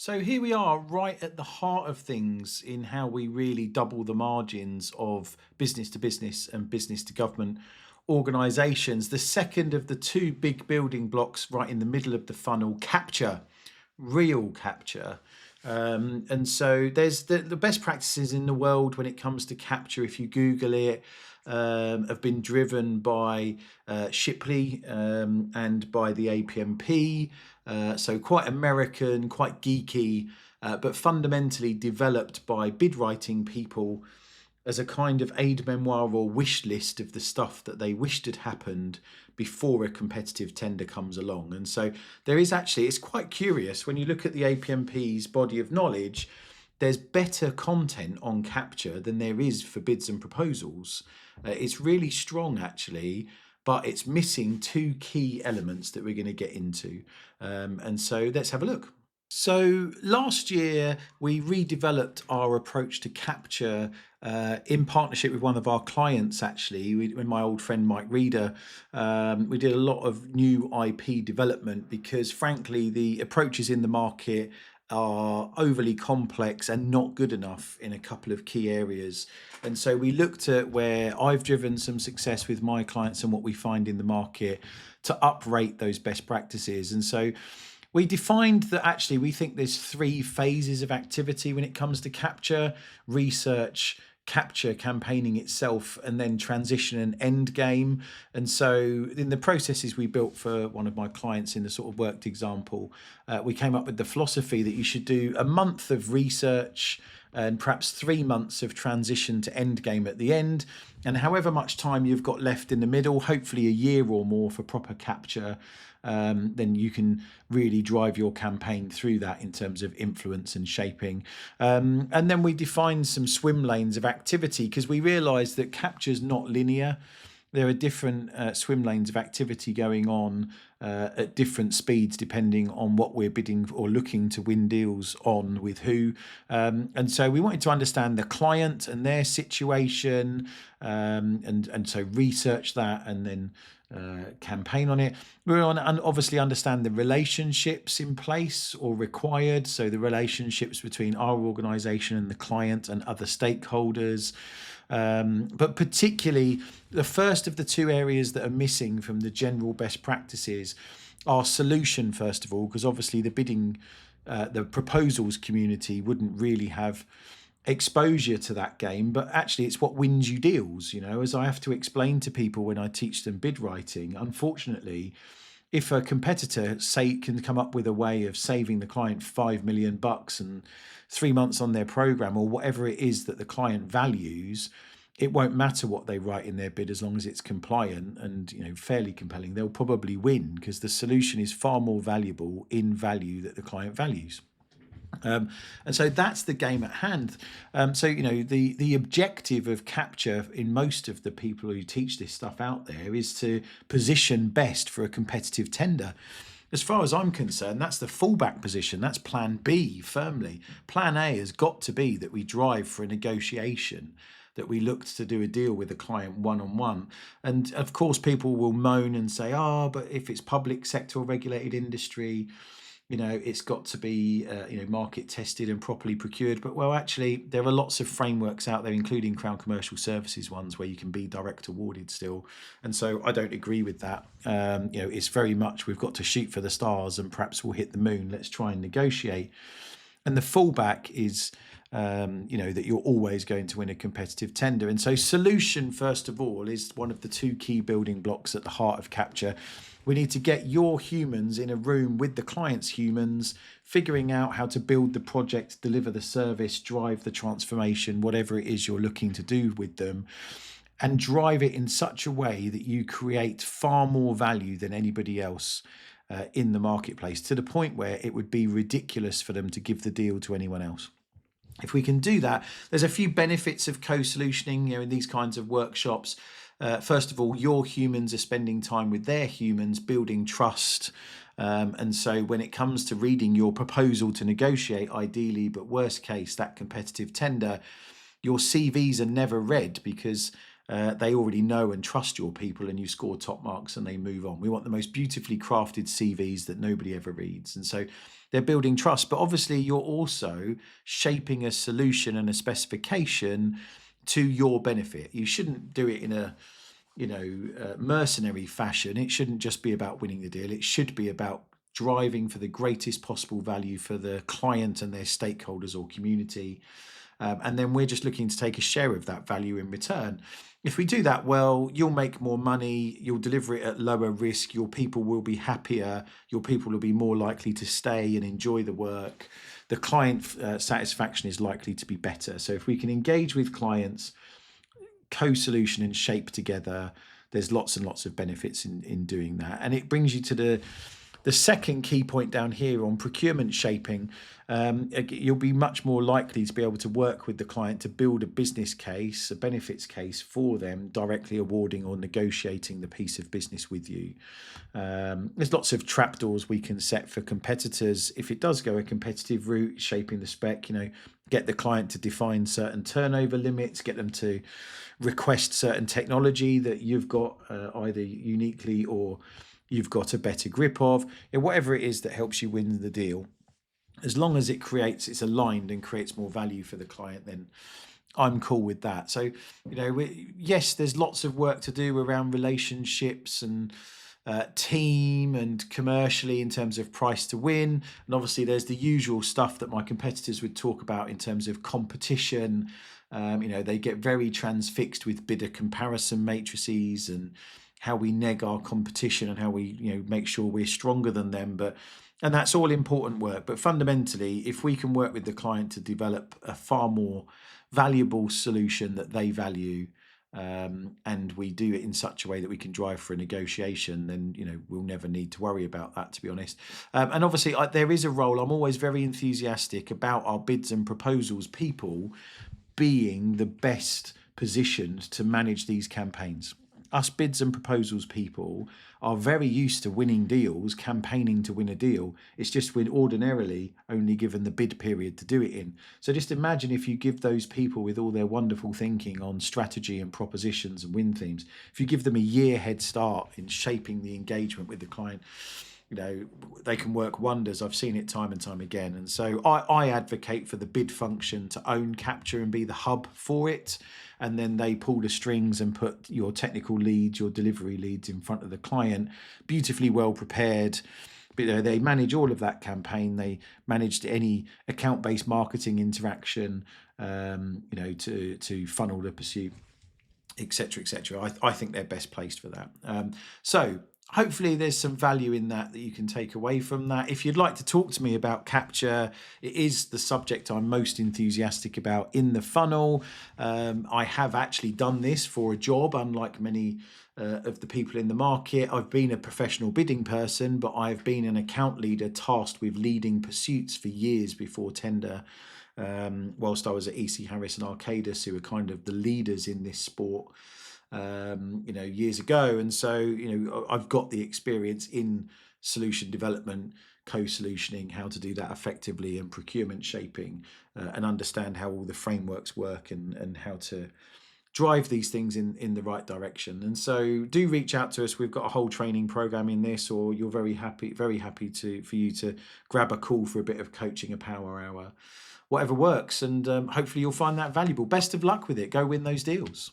So here we are, right at the heart of things in how we really double the margins of business to business and business to government organisations. The second of the two big building blocks, right in the middle of the funnel, capture, real capture. And so there's the best practices in the world when it comes to capture. If you Google it, have been driven by Shipley and by the APMP. So quite American, quite geeky, but fundamentally developed by bid writing people as a kind of aid memoir or wish list of the stuff that they wished had happened before a competitive tender comes along. And so there is actually, it's quite curious when you look at the APMP's body of knowledge, there's better content on capture than there is for bids and proposals. It's really strong actually, but it's missing two key elements that we're going to get into. And so let's have a look. So last year we redeveloped our approach to capture in partnership with one of our clients. Actually, with my old friend Mike Reeder, we did a lot of new IP development because, frankly, the approaches in the market are overly complex and not good enough in a couple of key areas. And so we looked at where I've driven some success with my clients and what we find in the market to uprate those best practices. And so we defined that actually we think there's three phases of activity when it comes to capture: research, capture, campaigning itself, and then transition and end game. And so in the processes we built for one of my clients in the sort of worked example, we came up with the philosophy that you should do a month of research and perhaps 3 months of transition to end game at the end, and however much time you've got left in the middle, hopefully a year or more for proper capture, then you can really drive your campaign through that in terms of influence and shaping. And then we defined some swim lanes of activity because we realised that capture's not linear. There are different swim lanes of activity going on at different speeds depending on what we're bidding or looking to win deals on with who. And so we wanted to understand the client and their situation, and so research that and then campaign on it. We want to obviously understand the relationships in place or required, so the relationships between our organisation and the client and other stakeholders. But particularly the first of the two areas that are missing from the general best practices are solution, first of all, because obviously the proposals community wouldn't really have exposure to that game, but actually it's what wins you deals. As I have to explain to people when I teach them bid writing, unfortunately, if a competitor can come up with a way of saving the client $5 million and 3 months on their program or whatever it is that the client values, it won't matter what they write in their bid as long as it's compliant and fairly compelling. They'll probably win because the solution is far more valuable in value that the client values. And so that's the game at hand. So the objective of capture in most of the people who teach this stuff out there is to position best for a competitive tender. As far as I'm concerned, that's the fallback position. That's plan B firmly. Plan A has got to be that we drive for a negotiation, that we looked to do a deal with a client one-on-one. And of course, people will moan and say, but if it's public sector or regulated industry, it's got to be market tested and properly procured. But well, actually, there are lots of frameworks out there, including Crown Commercial Services ones, where you can be direct awarded still. And so I don't agree with that. It's very much we've got to shoot for the stars and perhaps we'll hit the moon. Let's try and negotiate. And the fallback is that you're always going to win a competitive tender. And so solution, first of all, is one of the two key building blocks at the heart of capture. We need to get your humans in a room with the client's humans, figuring out how to build the project, deliver the service, drive the transformation, whatever it is you're looking to do with them, and drive it in such a way that you create far more value than anybody else in the marketplace, to the point where it would be ridiculous for them to give the deal to anyone else. If we can do that, there's a few benefits of co-solutioning in these kinds of workshops. First of all, your humans are spending time with their humans, building trust. And so when it comes to reading your proposal to negotiate, ideally, but worst case, that competitive tender, your CVs are never read because they already know and trust your people and you score top marks and they move on. We want the most beautifully crafted CVs that nobody ever reads. And so they're building trust. But obviously, you're also shaping a solution and a specification to your benefit. You shouldn't do it in a mercenary fashion. It shouldn't just be about winning the deal. It should be about driving for the greatest possible value for the client and their stakeholders or community. And then we're just looking to take a share of that value in return. If we do that well, you'll make more money, you'll deliver it at lower risk, your people will be happier, your people will be more likely to stay and enjoy the work. The client satisfaction is likely to be better. So if we can engage with clients, co-solution and shape together, there's lots and lots of benefits in doing that. And it brings you to the second key point down here on procurement shaping. You'll be much more likely to be able to work with the client to build a business case, a benefits case for them, directly awarding or negotiating the piece of business with you. There's lots of trapdoors we can set for competitors. If it does go a competitive route, shaping the spec, get the client to define certain turnover limits, get them to request certain technology that you've got either uniquely or you've got a better grip of, whatever it is that helps you win the deal. As long as it's aligned and creates more value for the client, then I'm cool with that. So, yes, there's lots of work to do around relationships and team and commercially in terms of price to win. And obviously there's the usual stuff that my competitors would talk about in terms of competition. They get very transfixed with bidder comparison matrices and how we neg our competition and how we make sure we're stronger than them. And that's all important work. But fundamentally, if we can work with the client to develop a far more valuable solution that they value, and we do it in such a way that we can drive for a negotiation, then we'll never need to worry about that, to be honest. And obviously there is a role. I'm always very enthusiastic about our bids and proposals people being the best positioned to manage these campaigns. Us bids and proposals people are very used to winning deals, campaigning to win a deal. It's just we're ordinarily only given the bid period to do it in. So just imagine if you give those people with all their wonderful thinking on strategy and propositions and win themes, if you give them a year head start in shaping the engagement with the client, they can work wonders. I've seen it time and time again. And so I advocate for the bid function to own capture and be the hub for it. And then they pull the strings and put your technical leads, your delivery leads in front of the client, beautifully well prepared. But they manage all of that campaign. They manage any account-based marketing interaction, to funnel the pursuit, etc., etc. I think they're best placed for that. So hopefully there's some value in that you can take away from that. If you'd like to talk to me about capture, it is the subject I'm most enthusiastic about in the funnel. I have actually done this for a job, unlike many of the people in the market. I've been a professional bidding person, but I've been an account leader tasked with leading pursuits for years before tender, whilst I was at EC Harris and Arcadis, who were kind of the leaders in this sport years ago. And so, I've got the experience in solution development, co-solutioning, how to do that effectively, and procurement shaping, and understand how all the frameworks work and how to drive these things in the right direction. And so do reach out to us. We've got a whole training program in this, or you're very happy for you to grab a call for a bit of coaching, a power hour, whatever works. And hopefully you'll find that valuable. Best of luck with it. Go win those deals.